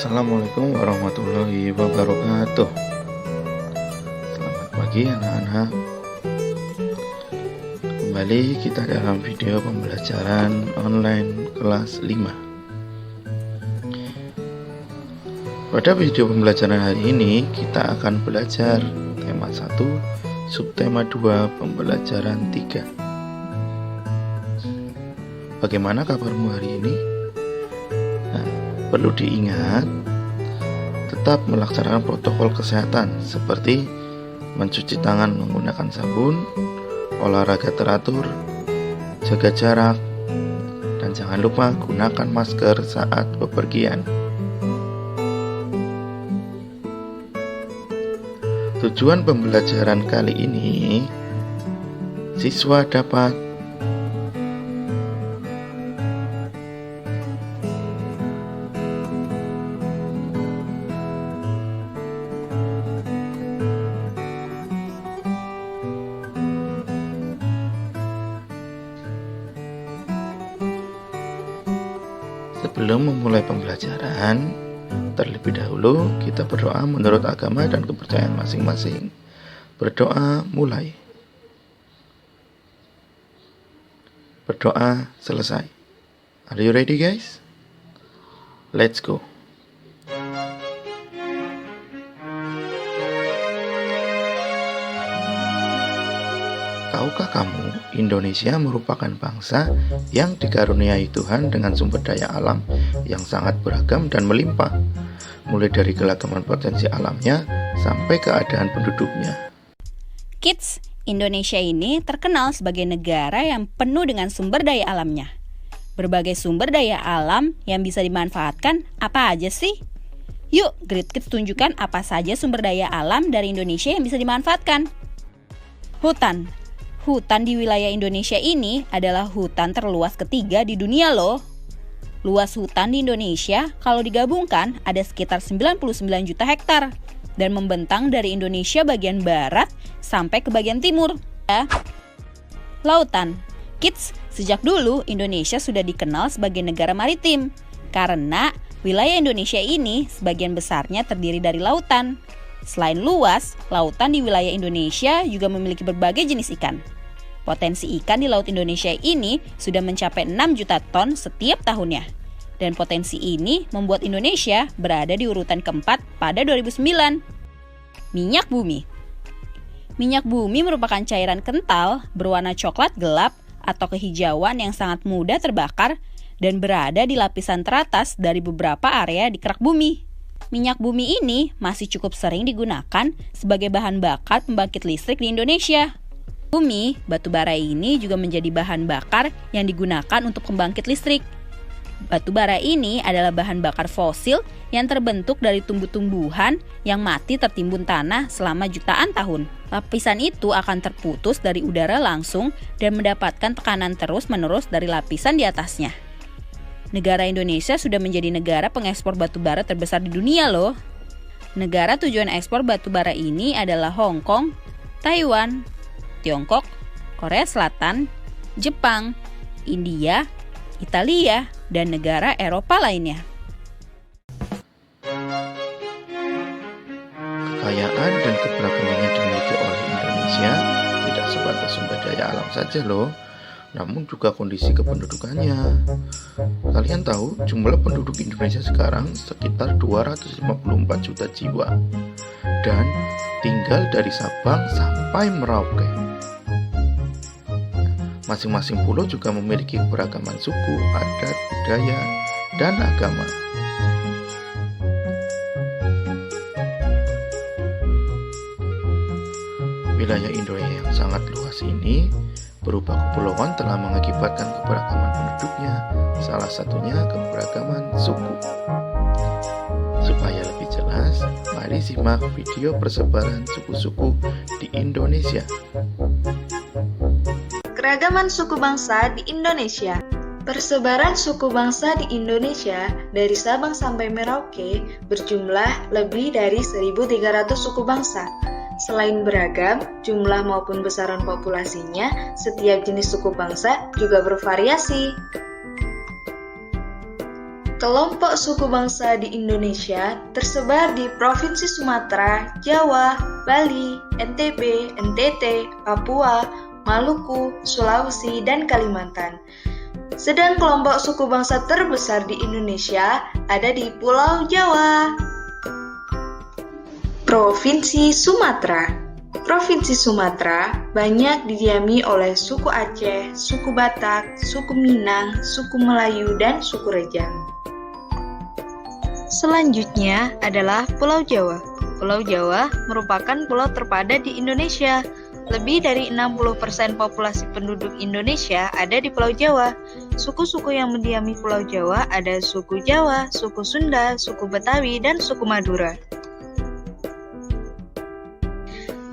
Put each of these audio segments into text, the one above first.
Assalamualaikum warahmatullahi wabarakatuh. Selamat pagi anak-anak. Kembali kita dalam video pembelajaran online kelas 5. Pada video pembelajaran hari ini kita akan belajar tema 1, subtema 2, pembelajaran 3. Bagaimana kabarmu hari ini? Perlu diingat, tetap melaksanakan protokol kesehatan seperti mencuci tangan menggunakan sabun, olahraga teratur, jaga jarak, dan jangan lupa gunakan masker saat bepergian. Tujuan pembelajaran kali ini, siswa dapat Sebelum memulai pembelajaran, terlebih dahulu kita berdoa menurut agama dan kepercayaan masing-masing. Berdoa mulai. Berdoa selesai. Are you ready, guys? Let's go. Tahukah kamu, Indonesia merupakan bangsa yang dikaruniai Tuhan dengan sumber daya alam yang sangat beragam dan melimpah, mulai dari keragaman potensi alamnya sampai keadaan penduduknya. Kids, Indonesia ini terkenal sebagai negara yang penuh dengan sumber daya alamnya. Berbagai sumber daya alam yang bisa dimanfaatkan apa aja sih? Yuk, Great Kids tunjukkan apa saja sumber daya alam dari Indonesia yang bisa dimanfaatkan. Hutan. Hutan di wilayah Indonesia ini adalah hutan terluas ketiga di dunia loh. Luas hutan di Indonesia kalau digabungkan ada sekitar 99 juta hektar dan membentang dari Indonesia bagian barat sampai ke bagian timur. Lautan. Kids, sejak dulu Indonesia sudah dikenal sebagai negara maritim karena wilayah Indonesia ini sebagian besarnya terdiri dari lautan. Selain luas, lautan di wilayah Indonesia juga memiliki berbagai jenis ikan. Potensi ikan di Laut Indonesia ini sudah mencapai 6 juta ton setiap tahunnya. Dan potensi ini membuat Indonesia berada di urutan keempat pada 2009. Minyak bumi. Minyak bumi merupakan cairan kental berwarna coklat gelap atau kehijauan yang sangat mudah terbakar dan berada di lapisan teratas dari beberapa area di kerak bumi. Minyak bumi ini masih cukup sering digunakan sebagai bahan bakar pembangkit listrik di Indonesia. Bumi, batu bara ini juga menjadi bahan bakar yang digunakan untuk pembangkit listrik. Batu bara ini adalah bahan bakar fosil yang terbentuk dari tumbuh-tumbuhan yang mati tertimbun tanah selama jutaan tahun. Lapisan itu akan terputus dari udara langsung dan mendapatkan tekanan terus-menerus dari lapisan di atasnya. Negara Indonesia sudah menjadi negara pengekspor batu bara terbesar di dunia loh. Negara tujuan ekspor batu bara ini adalah Hong Kong, Taiwan, Tiongkok, Korea Selatan, Jepang, India, Italia, dan negara Eropa lainnya. Kekayaan dan keberagaman yang dimiliki oleh Indonesia tidak sebatas sumber daya alam saja loh, namun juga kondisi kependudukannya. Kalian tahu jumlah penduduk Indonesia sekarang sekitar 254 juta jiwa dan tinggal dari Sabang sampai Merauke. Masing-masing pulau juga memiliki keberagaman suku, adat, budaya, dan agama. Wilayah Indonesia yang sangat luas ini berupa kepulauan telah mengakibatkan keberagaman penduduknya, salah satunya keberagaman suku. Supaya lebih jelas, mari simak video persebaran suku-suku di Indonesia. Keragaman suku bangsa di Indonesia. Persebaran suku bangsa di Indonesia dari Sabang sampai Merauke berjumlah lebih dari 1.300 suku bangsa. Selain beragam, jumlah maupun besaran populasinya, setiap jenis suku bangsa juga bervariasi. Kelompok suku bangsa di Indonesia tersebar di Provinsi Sumatera, Jawa, Bali, NTB, NTT, Papua, Maluku, Sulawesi, dan Kalimantan. Sedang kelompok suku bangsa terbesar di Indonesia ada di Pulau Jawa. Provinsi Sumatera. Provinsi Sumatera banyak didiami oleh suku Aceh, suku Batak, suku Minang, suku Melayu, dan suku Rejang. Selanjutnya adalah Pulau Jawa. Pulau Jawa merupakan pulau terpadat di Indonesia. Lebih dari 60% populasi penduduk Indonesia ada di Pulau Jawa. Suku-suku yang mendiami Pulau Jawa ada suku Jawa, suku Sunda, suku Betawi, dan suku Madura.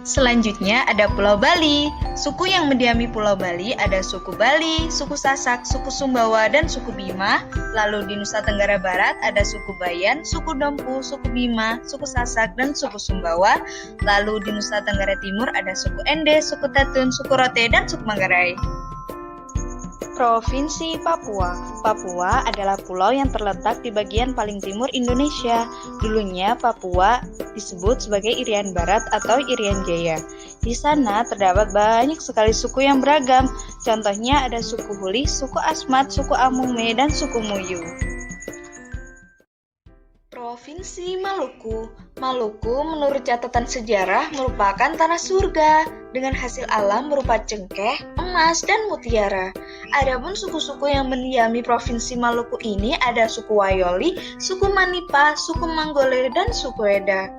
Selanjutnya ada Pulau Bali. Suku yang mendiami Pulau Bali ada suku Bali, suku Sasak, suku Sumbawa, dan suku Bima. Lalu di Nusa Tenggara Barat ada suku Bayan, suku Dompu, suku Bima, suku Sasak, dan suku Sumbawa. Lalu di Nusa Tenggara Timur ada suku Ende, suku Tatun, suku Rote, dan suku Manggarai. Provinsi Papua. Papua adalah pulau yang terletak di bagian paling timur Indonesia. Dulunya Papua disebut sebagai Irian Barat atau Irian Jaya. Di sana terdapat banyak sekali suku yang beragam. Contohnya ada suku Huli, suku Asmat, suku Amume, dan suku Muyu. Provinsi Maluku. Maluku menurut catatan sejarah merupakan tanah surga dengan hasil alam berupa cengkeh, emas, dan mutiara. Adapun suku-suku yang mendiami Provinsi Maluku ini ada suku Wayoli, suku Manipa, suku Manggole, dan suku Eda.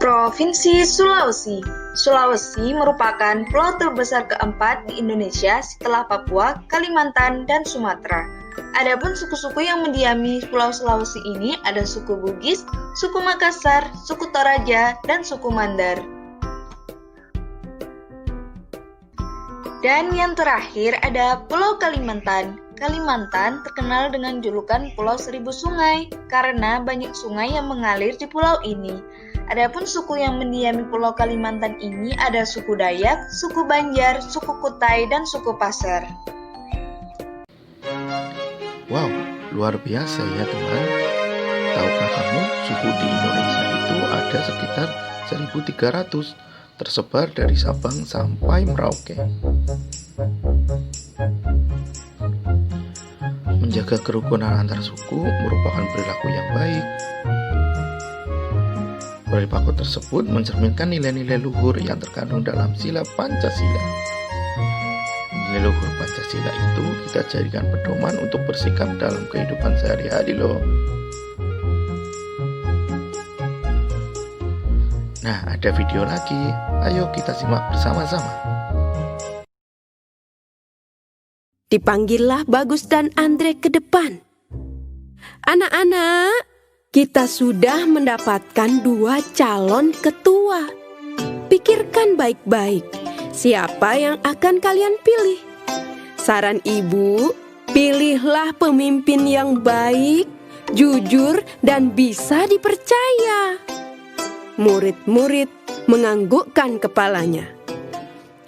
Provinsi Sulawesi. Sulawesi merupakan pulau terbesar keempat di Indonesia setelah Papua, Kalimantan, dan Sumatera. Adapun suku-suku yang mendiami Pulau Sulawesi ini ada suku Bugis, suku Makassar, suku Toraja, dan suku Mandar. Dan yang terakhir ada Pulau Kalimantan. Kalimantan terkenal dengan julukan Pulau Seribu Sungai karena banyak sungai yang mengalir di pulau ini. Adapun suku yang mendiami Pulau Kalimantan ini ada suku Dayak, suku Banjar, suku Kutai, dan suku Pasar. Wow, luar biasa ya teman. Tahukah kamu suku di Indonesia itu ada sekitar 1.300 tersebar dari Sabang sampai Merauke. Menjaga kerukunan antar suku merupakan perilaku yang baik. Perilaku tersebut mencerminkan nilai-nilai luhur yang terkandung dalam sila Pancasila. Nilai luhur Pancasila itu kita jadikan pedoman untuk bersikap dalam kehidupan sehari-hari loh. Nah, ada video lagi. Ayo kita simak bersama-sama. Dipanggillah Bagus dan Andre ke depan. Anak-anak, kita sudah mendapatkan 2 calon ketua. Pikirkan baik-baik. Siapa yang akan kalian pilih? Saran ibu, pilihlah pemimpin yang baik, jujur, dan bisa dipercaya. Murid-murid menganggukkan kepalanya.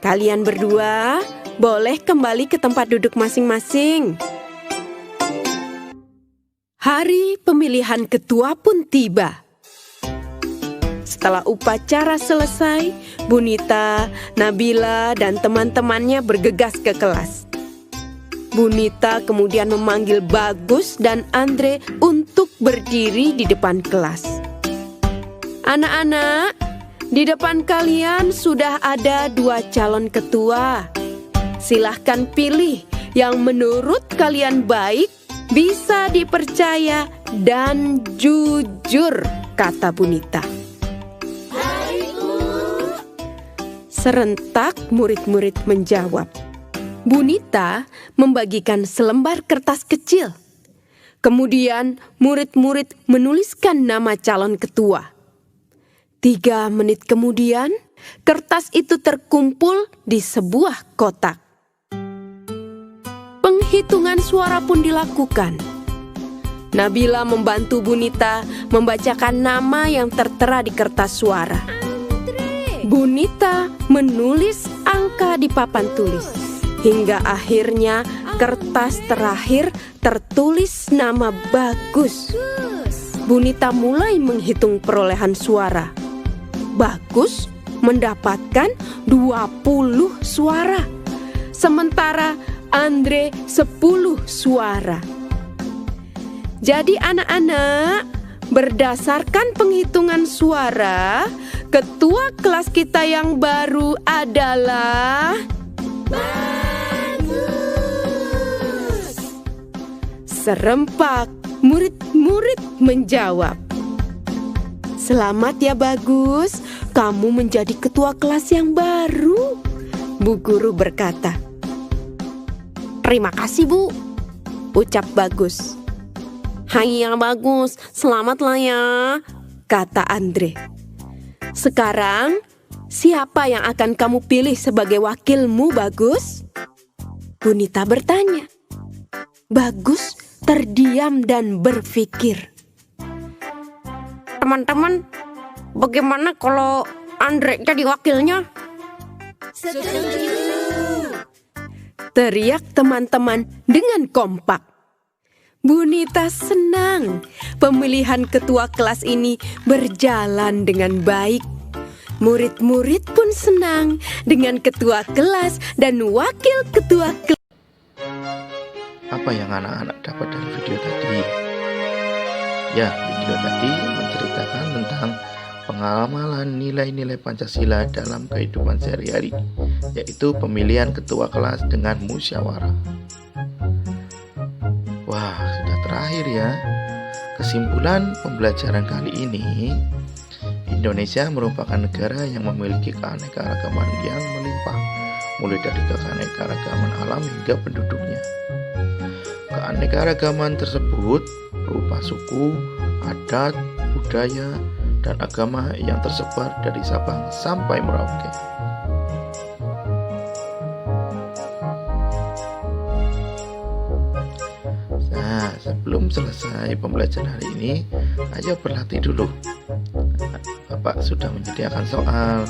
Kalian berdua boleh kembali ke tempat duduk masing-masing. Hari pemilihan ketua pun tiba. Setelah upacara selesai, Bunita, Nabila, dan teman-temannya bergegas ke kelas. Bunita kemudian memanggil Bagus dan Andre untuk berdiri di depan kelas. Anak-anak, di depan kalian sudah ada 2 calon ketua. Silahkan pilih yang menurut kalian baik, bisa dipercaya, dan jujur, kata Bunita. Serentak murid-murid menjawab. Bunita membagikan selembar kertas kecil. Kemudian murid-murid menuliskan nama calon ketua. 3 menit kemudian, kertas itu terkumpul di sebuah kotak. Penghitungan suara pun dilakukan. Nabila membantu Bunita membacakan nama yang tertera di kertas suara. Bunita menulis angka di papan tulis. Hingga akhirnya kertas terakhir tertulis nama Bagus. Bunita mulai menghitung perolehan suara. Bagus mendapatkan 20 suara, sementara Andre 10 suara. Jadi anak-anak, berdasarkan penghitungan suara, ketua kelas kita yang baru adalah Bagus. Serempak murid-murid menjawab. Selamat ya Bagus, kamu menjadi ketua kelas yang baru, Bu Guru berkata. Terima kasih Bu, ucap Bagus. Hai yang Bagus, selamatlah ya, kata Andre. Sekarang, siapa yang akan kamu pilih sebagai wakilmu Bagus? Bunita bertanya. Bagus terdiam dan berpikir. Teman-teman, bagaimana kalau Andre jadi wakilnya? Setuju! Teriak teman-teman dengan kompak. Bunita senang pemilihan ketua kelas ini berjalan dengan baik. Murid-murid pun senang dengan ketua kelas dan wakil ketua kelas. Apa yang anak-anak dapat dari video tadi? Ya, video tadi menceritakan tentang pengalaman nilai-nilai Pancasila dalam kehidupan sehari-hari, yaitu pemilihan ketua kelas dengan musyawarah. Wah, sudah terakhir ya. Kesimpulan pembelajaran kali ini, Indonesia merupakan negara yang memiliki keanekaragaman yang melimpah, mulai dari keanekaragaman alam hingga penduduknya. Keanekaragaman tersebut berupa suku, adat, budaya, dan agama yang tersebar dari Sabang sampai Merauke. Nah, sebelum selesai pembelajaran hari ini, ayo berlatih dulu. Bapak sudah menyediakan soal.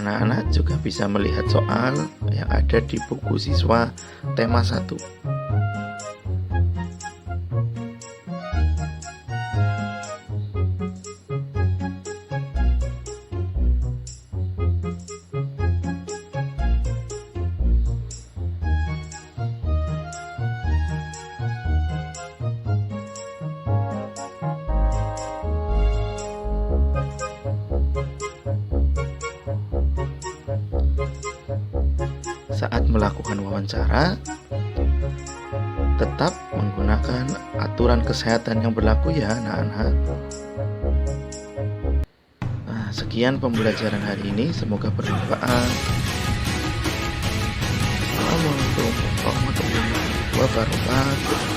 Anak-anak juga bisa melihat soal yang ada di buku siswa tema 1. Saat melakukan wawancara, tetap menggunakan aturan kesehatan yang berlaku ya anak-anak. Nah, sekian pembelajaran hari ini, semoga bermanfaat. Assalamualaikum warahmatullahi wabarakatuh.